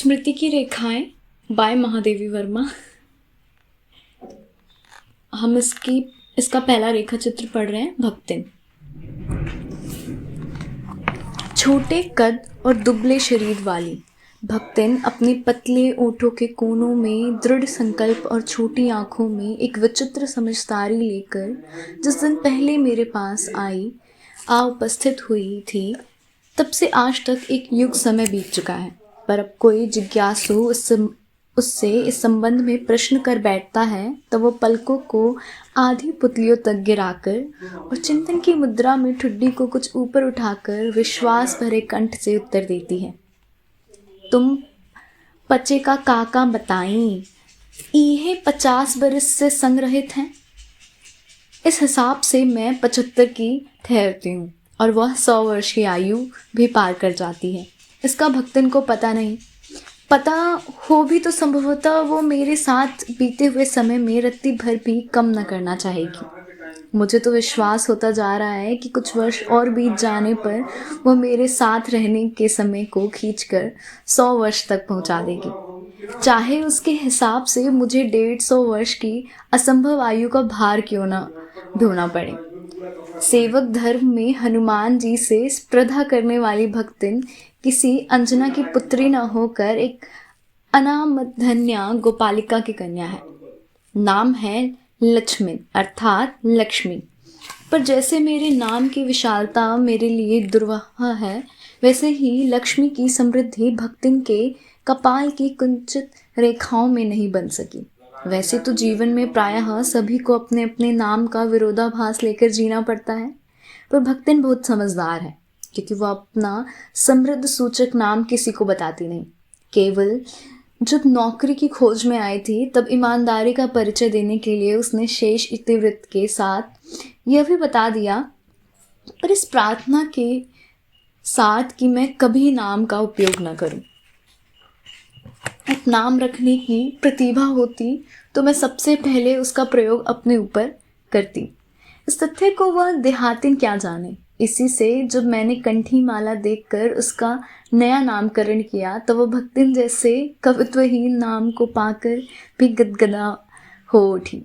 स्मृति की रेखाएं बाय महादेवी वर्मा। हम इसका पहला रेखा चित्र पढ़ रहे हैं। भक्तिन। छोटे कद और दुबले शरीर वाली भक्तिन अपने पतले ओठों के कोनों में दृढ़ संकल्प और छोटी आंखों में एक विचित्र समझदारी लेकर जिस दिन पहले मेरे पास उपस्थित हुई थी, तब से आज तक एक युग समय बीत चुका है। पर अब कोई जिज्ञासु उससे इस संबंध में प्रश्न कर बैठता है तो वो पलकों को आधी पुतलियों तक गिराकर और चिंतन की मुद्रा में ठुड्डी को कुछ ऊपर उठाकर विश्वास भरे कंठ से उत्तर देती है, तुम पचे का काका बताई, इहे 50 बरस से संग रहित हैं। इस हिसाब से मैं 75 की ठहरती हूँ और वह 100 वर्ष की आयु भी पार कर जाती है। इसका भक्तन को पता नहीं। पता हो भी तो संभवतः वो मेरे साथ बीते हुए समय में रत्ती भर भी कम न करना चाहेगी। मुझे तो विश्वास होता जा रहा है कि कुछ वर्ष और बीत जाने पर वह मेरे साथ रहने के समय को खींचकर 100 वर्ष तक पहुंचा देगी, चाहे उसके हिसाब से मुझे 150 वर्ष की असंभव आयु का भार क्यों न ढोना पड़े। सेवक धर्म में हनुमान जी से स्पर्धा करने वाली भक्तिन किसी अंजना की पुत्री न होकर एक अनामधन्या गोपालिका की कन्या है। नाम है लक्ष्मी अर्थात लक्ष्मी। पर जैसे मेरे नाम की विशालता मेरे लिए दुर्वाह है, वैसे ही लक्ष्मी की समृद्धि भक्तिन के कपाल की कुंचित रेखाओं में नहीं बन सकी। वैसे तो जीवन में प्रायः सभी को अपने अपने नाम का विरोधाभास लेकर जीना पड़ता है, पर भक्तिन बहुत समझदार है, क्योंकि वह अपना समृद्ध सूचक नाम किसी को बताती नहीं। केवल जब नौकरी की खोज में आई थी, तब ईमानदारी का परिचय देने के लिए उसने शेष इतिवृत्त के साथ यह भी बता दिया, पर इस प्रार्थना के साथ कि मैं कभी नाम का उपयोग न करूं। एक नाम रखने की प्रतिभा होती तो मैं सबसे पहले उसका प्रयोग अपने ऊपर करती। इस तथ्य को वह देहातिन क्या जाने। इसी से जब मैंने कंठी माला देखकर उसका नया नामकरण किया, तो वह भक्तिन जैसे कवित्वहीन नाम को पाकर भी गदगदा हो उठी।